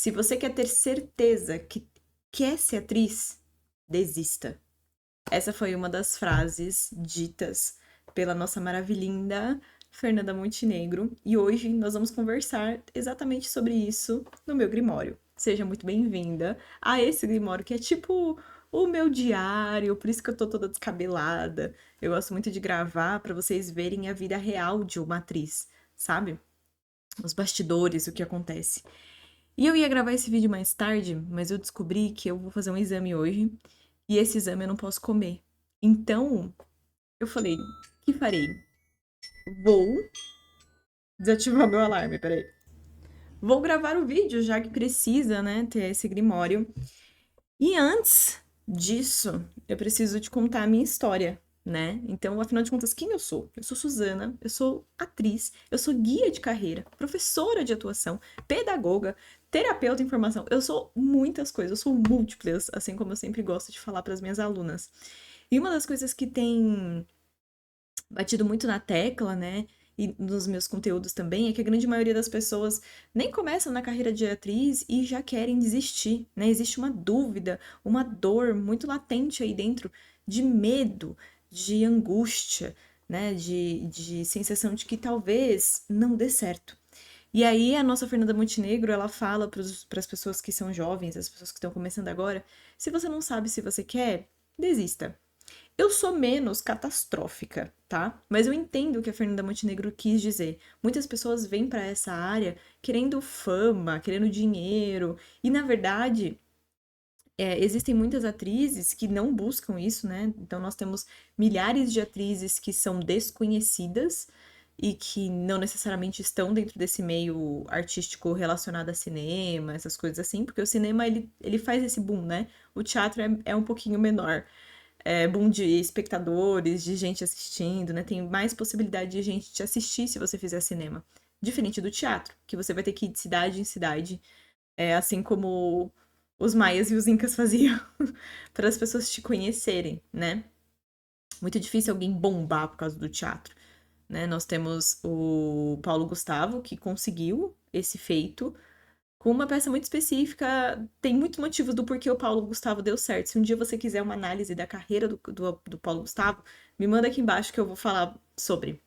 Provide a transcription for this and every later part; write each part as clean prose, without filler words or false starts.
Se você quer ter certeza que quer ser atriz, desista. Essa foi uma das frases ditas pela nossa maravilhinda Fernanda Montenegro, e hoje nós vamos conversar exatamente sobre isso no meu Grimório. Seja muito bem-vinda a esse Grimório que é tipo o meu diário, por isso que eu tô toda descabelada. Eu gosto muito de gravar para vocês verem a vida real de uma atriz, sabe? Os bastidores, o que acontece. E eu ia gravar esse vídeo mais tarde, mas eu descobri que eu vou fazer um exame hoje e esse exame eu não posso comer. Então, eu falei, o que farei? Vou desativar meu alarme, peraí. Vou gravar o vídeo, já que precisa, né, ter esse grimório. E antes disso, eu preciso te contar a minha história, né? Então, afinal de contas, quem eu sou? Eu sou Suzana, eu sou atriz, eu sou guia de carreira, professora de atuação, pedagoga, terapeuta em formação. Eu sou muitas coisas, eu sou múltiplas, assim como eu sempre gosto de falar para as minhas alunas. E uma das coisas que tem batido muito na tecla, né? E nos meus conteúdos também, é que a grande maioria das pessoas nem começam na carreira de atriz e já querem desistir, né? Existe uma dúvida, uma dor muito latente aí dentro de medo, de angústia, né? De sensação de que talvez não dê certo. E aí a nossa Fernanda Montenegro, ela fala para as pessoas que são jovens, as pessoas que estão começando agora, se você não sabe se você quer, desista. Eu sou menos catastrófica, tá? Mas eu entendo o que a Fernanda Montenegro quis dizer. Muitas pessoas vêm para essa área querendo fama, querendo dinheiro, e na verdade, existem muitas atrizes que não buscam isso, né? Então nós temos milhares de atrizes que são desconhecidas e que não necessariamente estão dentro desse meio artístico relacionado a cinema, essas coisas assim, porque o cinema ele faz esse boom, né? O teatro é um pouquinho menor, boom de espectadores, de gente assistindo, né? Tem mais possibilidade de gente te assistir se você fizer cinema. Diferente do teatro, que você vai ter que ir de cidade em cidade, assim como os maias e os incas faziam, para as pessoas te conhecerem, né? Muito difícil alguém bombar por causa do teatro, né? Nós temos o Paulo Gustavo, que conseguiu esse feito, com uma peça muito específica. Tem muitos motivos do porquê o Paulo Gustavo deu certo. Se um dia você quiser uma análise da carreira do Paulo Gustavo, me manda aqui embaixo que eu vou falar sobre.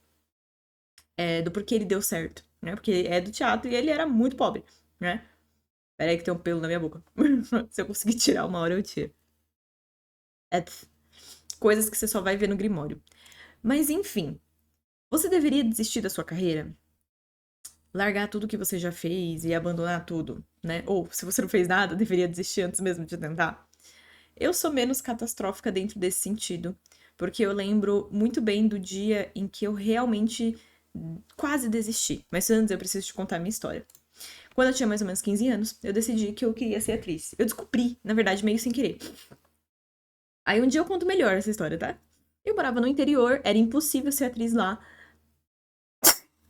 Do porquê ele deu certo, né? Porque é do teatro e ele era muito pobre, né? Pera aí que tem um pelo na minha boca. Se eu conseguir tirar uma hora, eu tiro. É coisas que você só vai ver no Grimório. Mas enfim, você deveria desistir da sua carreira? Largar tudo que você já fez e abandonar tudo, né? Ou, se você não fez nada, deveria desistir antes mesmo de tentar? Eu sou menos catastrófica dentro desse sentido, porque eu lembro muito bem do dia em que eu realmente quase desisti. Mas antes eu preciso te contar a minha história. Quando eu tinha mais ou menos 15 anos, eu decidi que eu queria ser atriz. Eu descobri, na verdade, meio sem querer. Aí um dia eu conto melhor essa história, tá? Eu morava no interior, era impossível ser atriz lá,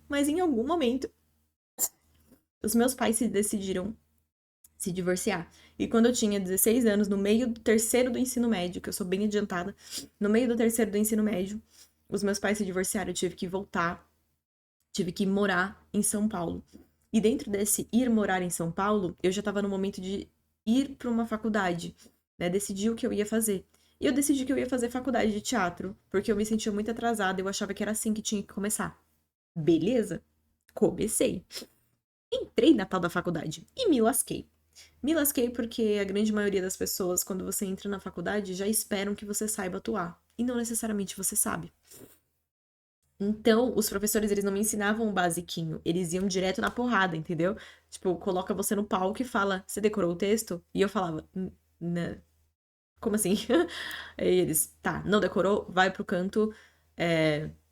mas em algum momento os meus pais se decidiram se divorciar. E quando eu tinha 16 anos, no meio do terceiro do ensino médio, que eu sou bem adiantada, no meio do terceiro do ensino médio, os meus pais se divorciaram, eu tive que voltar, tive que morar em São Paulo. E dentro desse ir morar em São Paulo, eu já estava no momento de ir para uma faculdade, né? Decidir o que eu ia fazer. E eu decidi que eu ia fazer faculdade de teatro, porque eu me sentia muito atrasada, eu achava que era assim que tinha que começar. Beleza? Comecei. Entrei na tal da faculdade e me lasquei. Me lasquei porque a grande maioria das pessoas, quando você entra na faculdade, já esperam que você saiba atuar. E não necessariamente você sabe. Então, os professores, eles não me ensinavam o basiquinho. Eles iam direto na porrada, entendeu? Tipo, coloca você no palco e fala, você decorou o texto? E eu falava, como assim? Aí eles, tá, não decorou? Vai pro canto,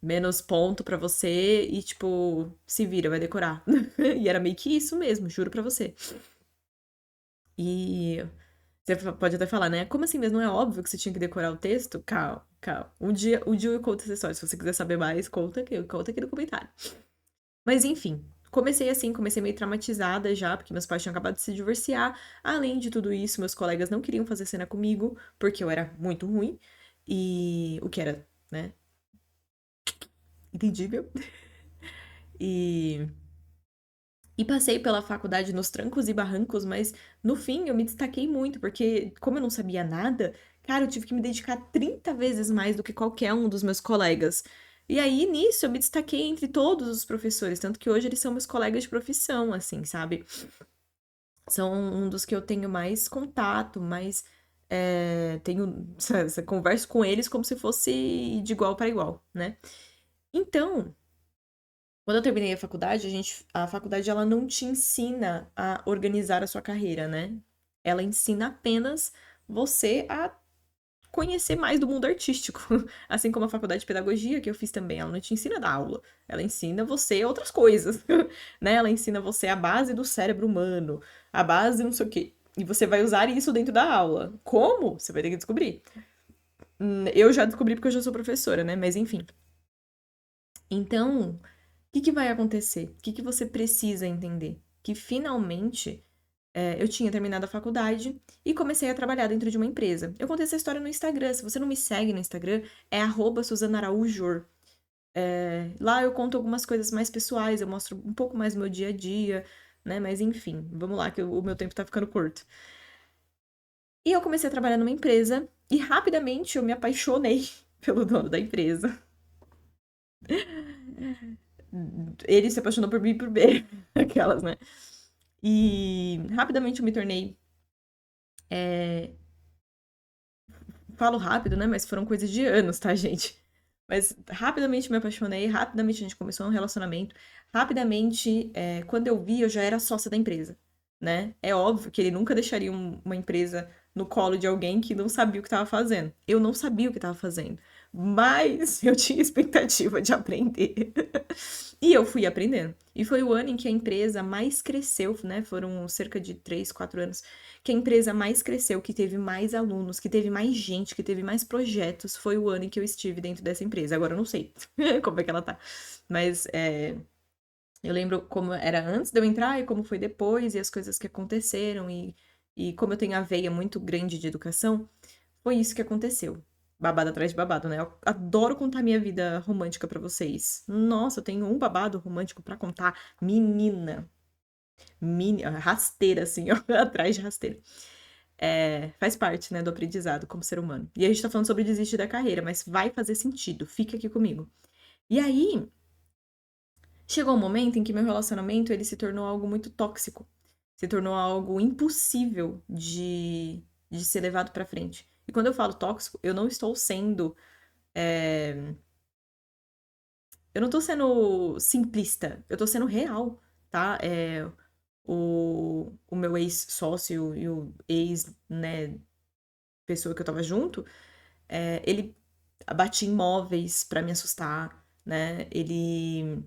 menos ponto pra você e, tipo, se vira, vai decorar. E era meio que isso mesmo, juro pra você. E você pode até falar, né? Como assim mesmo? Não é óbvio que você tinha que decorar o texto? Calma, calma. Um dia eu conto essa história. Se você quiser saber mais, conta aqui no comentário. Mas enfim, comecei assim, comecei meio traumatizada já, porque meus pais tinham acabado de se divorciar. Além de tudo isso, meus colegas não queriam fazer cena comigo, porque eu era muito ruim. E o que era, né? Entendível. E E passei pela faculdade nos trancos e barrancos, mas no fim eu me destaquei muito, porque como eu não sabia nada, cara, eu tive que me dedicar 30 vezes mais do que qualquer um dos meus colegas. E aí, nisso, eu me destaquei entre todos os professores, tanto que hoje eles são meus colegas de profissão, assim, sabe? São um dos que eu tenho mais contato, mais tenho, converso com eles como se fosse de igual para igual, né? Então, quando eu terminei a faculdade, a faculdade ela não te ensina a organizar a sua carreira, né? Ela ensina apenas você a conhecer mais do mundo artístico. Assim como a faculdade de pedagogia que eu fiz também, ela não te ensina a dar aula, ela ensina você outras coisas, né? Ela ensina você a base do cérebro humano, a base não sei o quê. E você vai usar isso dentro da aula. Como? Você vai ter que descobrir. Eu já descobri porque eu já sou professora, né? Mas enfim. Então, o que vai acontecer? O que você precisa entender? Que finalmente eu tinha terminado a faculdade e comecei a trabalhar dentro de uma empresa. Eu contei essa história no Instagram. Se você não me segue no Instagram, é @SuzanaAraújo. Lá eu conto algumas coisas mais pessoais, eu mostro um pouco mais do meu dia a dia, né? Mas enfim, vamos lá, que o meu tempo tá ficando curto. E eu comecei a trabalhar numa empresa e rapidamente eu me apaixonei pelo dono da empresa. Ele se apaixonou por mim e por B, aquelas, né? E rapidamente eu me tornei. Falo rápido, né? Mas foram coisas de anos, tá, gente? Mas rapidamente me apaixonei, rapidamente a gente começou um relacionamento. Rapidamente, quando eu vi, eu já era sócia da empresa, né? É óbvio que ele nunca deixaria uma empresa no colo de alguém que não sabia o que estava fazendo. Eu não sabia o que estava fazendo, mas eu tinha expectativa de aprender. E eu fui aprendendo. E foi o ano em que a empresa mais cresceu, né? Foram cerca de 3, 4 anos que a empresa mais cresceu, que teve mais alunos, que teve mais gente, que teve mais projetos. Foi o ano em que eu estive dentro dessa empresa. Agora eu não sei como é que ela tá. Mas eu lembro como era antes de eu entrar e como foi depois, e as coisas que aconteceram, e como eu tenho a veia muito grande de educação, foi isso que aconteceu. Babado atrás de babado, né? Eu adoro contar minha vida romântica pra vocês. Nossa, eu tenho um babado romântico pra contar. Menina. Rasteira, assim, ó, atrás de rasteira. Faz parte, né, do aprendizado como ser humano. E a gente tá falando sobre desistir da carreira, mas vai fazer sentido. Fica aqui comigo. E aí, chegou um momento em que meu relacionamento, ele se tornou algo muito tóxico. Se tornou algo impossível de ser levado pra frente. E quando eu falo tóxico, eu não estou sendo eu não tô sendo simplista, eu tô sendo real, tá? O meu ex-sócio e o ex, né, pessoa que eu tava junto, ele batia em móveis pra me assustar, né? Ele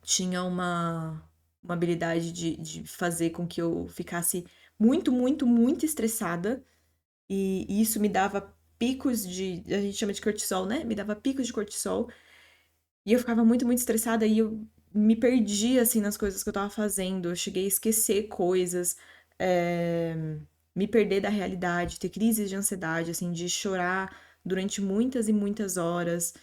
tinha uma habilidade de fazer com que eu ficasse muito, muito, muito estressada, e isso me dava picos a gente chama de cortisol, né? Me dava picos de cortisol. E eu ficava muito, muito estressada e eu me perdia, assim, nas coisas que eu tava fazendo. Eu cheguei a esquecer coisas, me perder da realidade, ter crises de ansiedade, assim, de chorar durante muitas e muitas horas,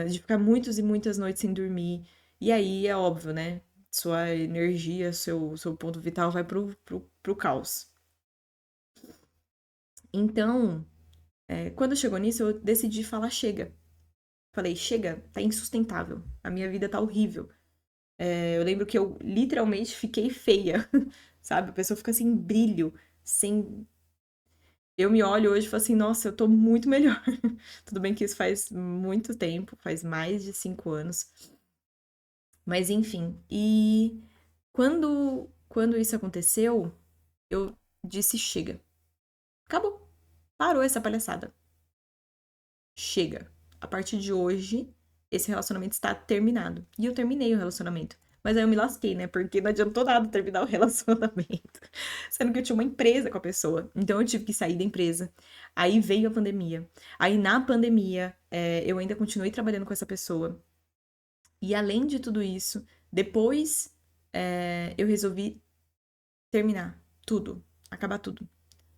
de ficar muitas e muitas noites sem dormir. E aí é óbvio, né? Sua energia, seu ponto vital vai pro caos. Então, quando chegou nisso, eu decidi falar chega. Falei, chega, tá insustentável. A minha vida tá horrível. Eu lembro que eu literalmente fiquei feia, sabe? A pessoa fica assim, em brilho, sem. Eu me olho hoje e falo assim, nossa, eu tô muito melhor. Tudo bem que isso faz muito tempo, faz mais de 5 anos. Mas enfim. E quando isso aconteceu, eu disse, chega. Acabou. Parou essa palhaçada. Chega. A partir de hoje, esse relacionamento está terminado. E eu terminei o relacionamento. Mas aí eu me lasquei, né? Porque não adiantou nada terminar o relacionamento. Sendo que eu tinha uma empresa com a pessoa. Então eu tive que sair da empresa. Aí veio a pandemia. Aí na pandemia, eu ainda continuei trabalhando com essa pessoa. E além de tudo isso, depois eu resolvi terminar tudo. Acabar tudo.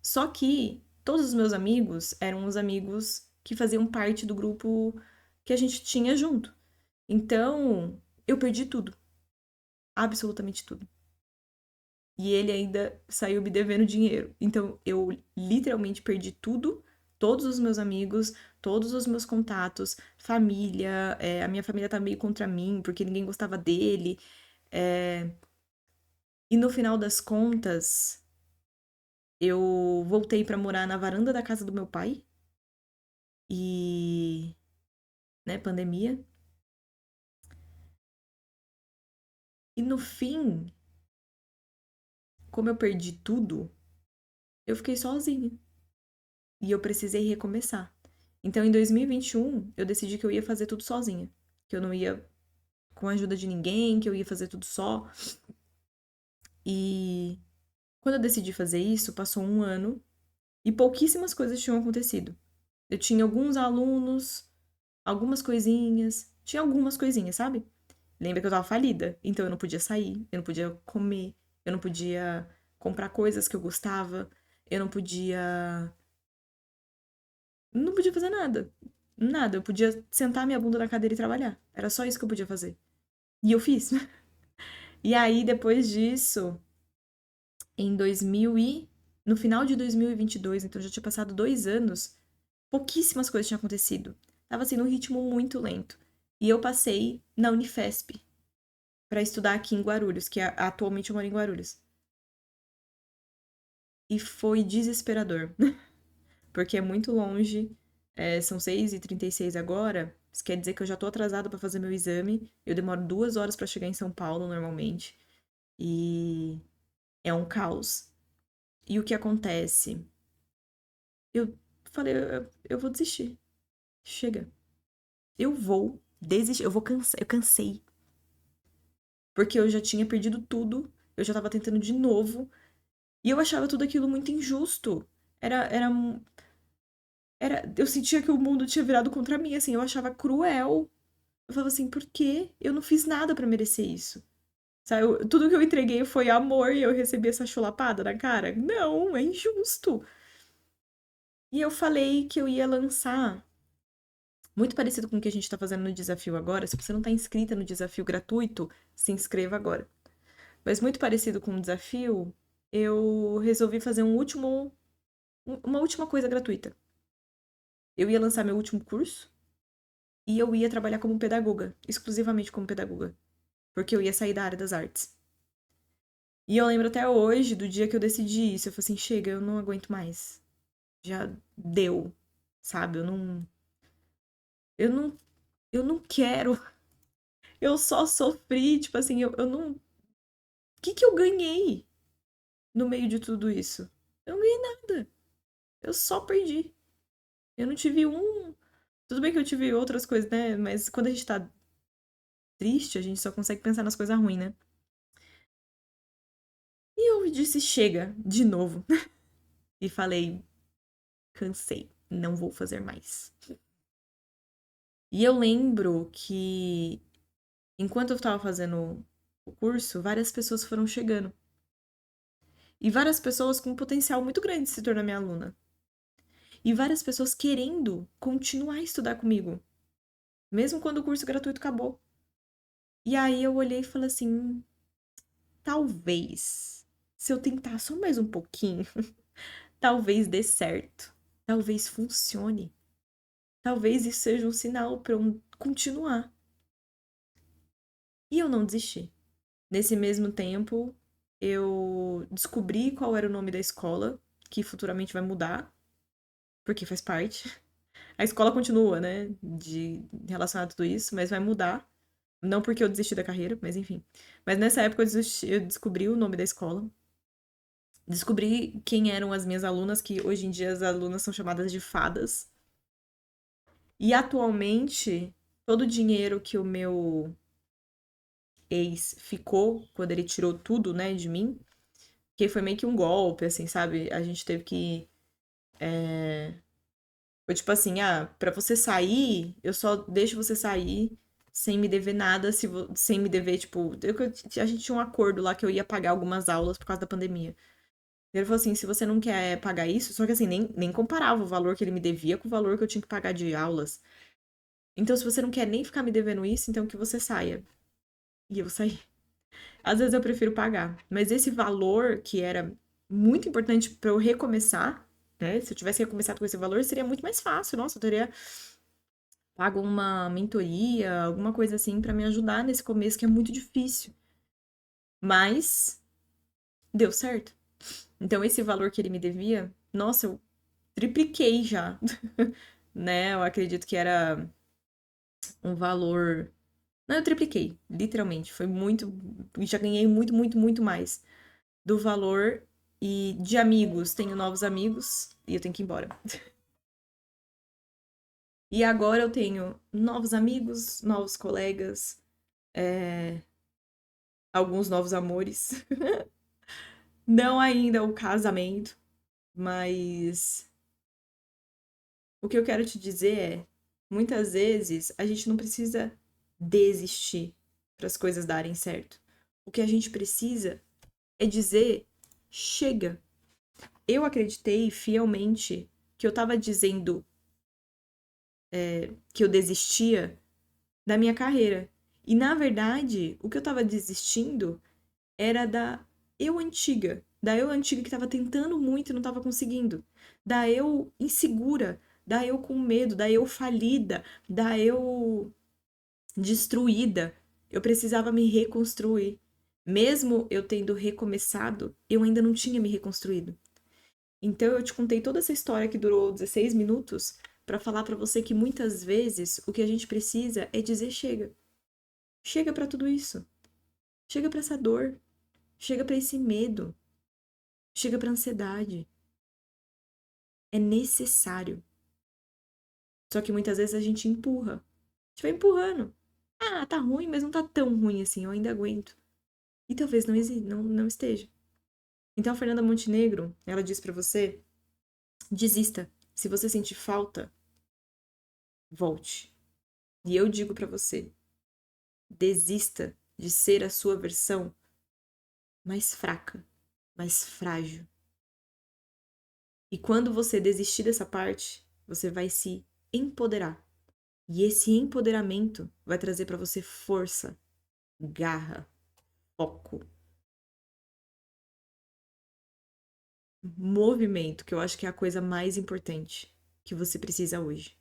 Só que todos os meus amigos eram os amigos que faziam parte do grupo que a gente tinha junto. Então, eu perdi tudo. absolutamente tudo. E ele ainda saiu me devendo dinheiro. Então eu literalmente perdi tudo, todos os meus amigos, todos os meus contatos, família, a minha família tá meio contra mim, porque ninguém gostava dele. é, E no final das contas, eu voltei pra morar na varanda da casa do meu pai. E, né, pandemia. E no fim, como eu perdi tudo, eu fiquei sozinha. E eu precisei recomeçar. Então, em 2021, eu decidi que eu ia fazer tudo sozinha. Que eu não ia com a ajuda de ninguém, que eu ia fazer tudo só. E quando eu decidi fazer isso, passou um ano e pouquíssimas coisas tinham acontecido. Eu tinha alguns alunos, algumas coisinhas, tinha algumas coisinhas, sabe? Lembra que eu tava falida, então eu não podia sair, eu não podia comer, eu não podia comprar coisas que eu gostava, eu não podia fazer nada. Nada, eu podia sentar minha bunda na cadeira e trabalhar. Era só isso que eu podia fazer. E eu fiz. E aí, depois disso, em 2000 e... No final de 2022, então já tinha passado 2 anos, pouquíssimas coisas tinham acontecido. Tava sendo um ritmo muito lento. E eu passei na Unifesp para estudar aqui em Guarulhos, que atualmente eu moro em Guarulhos. E foi desesperador, porque é muito longe. São 6h36 agora. Isso quer dizer que eu já tô atrasada para fazer meu exame. Eu demoro 2 horas para chegar em São Paulo normalmente. E é um caos. E o que acontece? Eu falei, eu vou desistir. Chega. Eu vou desistir. Eu vou cansar. Eu cansei. Porque eu já tinha perdido tudo. Eu já tava tentando de novo. E eu achava tudo aquilo muito injusto. Eu sentia que o mundo tinha virado contra mim, assim. Eu achava cruel. Eu falava assim, por quê? Eu não fiz nada pra merecer isso. Sabe, tudo que eu entreguei foi amor e eu recebi essa chulapada na cara? Não, é injusto. E eu falei que eu ia lançar, muito parecido com o que a gente tá fazendo no desafio agora. Se você não tá inscrita no desafio gratuito, se inscreva agora. Mas muito parecido com o desafio, eu resolvi fazer uma última coisa gratuita. Eu ia lançar meu último curso e eu ia trabalhar como pedagoga, exclusivamente como pedagoga, porque eu ia sair da área das artes. E eu lembro até hoje do dia que eu decidi isso. Eu falei assim: chega, eu não aguento mais. Já deu, sabe? Eu não, eu não quero. Eu só sofri, tipo assim, eu não. O que que eu ganhei no meio de tudo isso? Eu não ganhei nada. Eu só perdi. Eu não tive um. Tudo bem que eu tive outras coisas, né? Mas quando a gente tá triste, a gente só consegue pensar nas coisas ruins, né? E eu disse: chega, de novo. E falei: cansei, não vou fazer mais. E eu lembro que, enquanto eu estava fazendo o curso, várias pessoas foram chegando. E várias pessoas com um potencial muito grande de se tornar minha aluna. E várias pessoas querendo continuar a estudar comigo, mesmo quando o curso gratuito acabou. E aí eu olhei e falei assim: talvez, se eu tentar só mais um pouquinho, talvez dê certo. Talvez funcione. Talvez isso seja um sinal para eu continuar. E eu não desisti. Nesse mesmo tempo, eu descobri qual era o nome da escola, que futuramente vai mudar, porque faz parte. A escola continua, né, de relacionado a tudo isso, mas vai mudar. Não porque eu desisti da carreira, mas enfim. Mas nessa época eu descobri o nome da escola. Descobri quem eram as minhas alunas, que hoje em dia as alunas são chamadas de fadas. E atualmente, todo o dinheiro que o meu ex ficou, quando ele tirou tudo, né, de mim, que foi meio que um golpe, assim, sabe? A gente teve que. Foi tipo assim: pra você sair, eu só deixo você sair sem me dever nada, sem me dever, tipo. A gente tinha um acordo lá que eu ia pagar algumas aulas por causa da pandemia. Ele falou assim: se você não quer pagar isso, só que assim, nem comparava o valor que ele me devia com o valor que eu tinha que pagar de aulas. Então, se você não quer nem ficar me devendo isso, então que você saia. E eu saí. Às vezes eu prefiro pagar. Mas esse valor que era muito importante para eu recomeçar, né? Se eu tivesse recomeçado com esse valor, seria muito mais fácil. Nossa, eu teria pago uma mentoria, alguma coisa assim, para me ajudar nesse começo que é muito difícil. Mas deu certo. Então, esse valor que ele me devia, nossa, eu tripliquei já, né? Eu acredito que era um valor. Não, eu tripliquei, literalmente. Foi muito. Já ganhei muito, muito, muito mais do valor. E de amigos, tenho novos amigos e eu tenho que ir embora. E agora eu tenho novos amigos, novos colegas, alguns novos amores. Não ainda o casamento, mas o que eu quero te dizer é, muitas vezes a gente não precisa desistir para as coisas darem certo. O que a gente precisa é dizer chega. Eu acreditei fielmente que eu estava dizendo que eu desistia da minha carreira. E na verdade, o que eu estava desistindo era da eu antiga que estava tentando muito e não estava conseguindo, da eu insegura, da eu com medo, da eu falida, da eu destruída. Eu precisava me reconstruir. Mesmo eu tendo recomeçado, eu ainda não tinha me reconstruído. Então eu te contei toda essa história que durou 16 minutos para falar para você que muitas vezes o que a gente precisa é dizer chega. Chega para tudo isso. Chega para essa dor. Chega para esse medo. Chega para ansiedade. É necessário. Só que muitas vezes a gente empurra. A gente vai empurrando. Ah, tá ruim, mas não tá tão ruim assim, eu ainda aguento. E talvez não esteja. Então a Fernanda Montenegro, ela diz para você, desista. Se você sentir falta, volte. E eu digo para você, desista de ser a sua versão mais fraca, mais frágil. E quando você desistir dessa parte, você vai se empoderar. E esse empoderamento vai trazer para você força, garra, foco, movimento, que eu acho que é a coisa mais importante que você precisa hoje.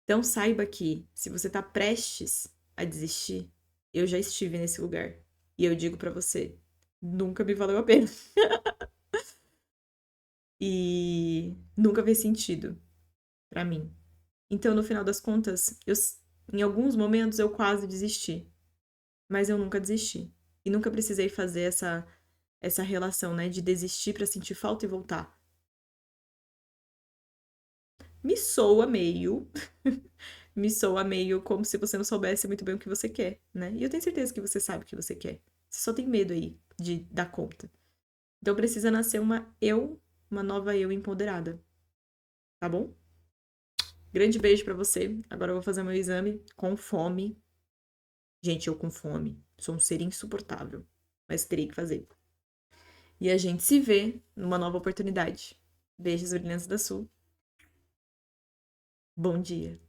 Então saiba que se você está prestes a desistir, eu já estive nesse lugar. E eu digo para você, nunca me valeu a pena. E nunca fez sentido para mim. Então, no final das contas, em alguns momentos eu quase desisti, mas eu nunca desisti. E nunca precisei fazer essa relação, né, de desistir para sentir falta e voltar. Me soa meio, me soa meio como se você não soubesse muito bem o que você quer, né? E eu tenho certeza que você sabe o que você quer. Você só tem medo aí de dar conta. Então precisa nascer uma nova eu empoderada, tá bom? Grande beijo pra você. Agora eu vou fazer meu exame com fome. Gente, eu com fome. Sou um ser insuportável, mas terei que fazer. E a gente se vê numa nova oportunidade. Beijos, Brilhantes da Sul. Bom dia.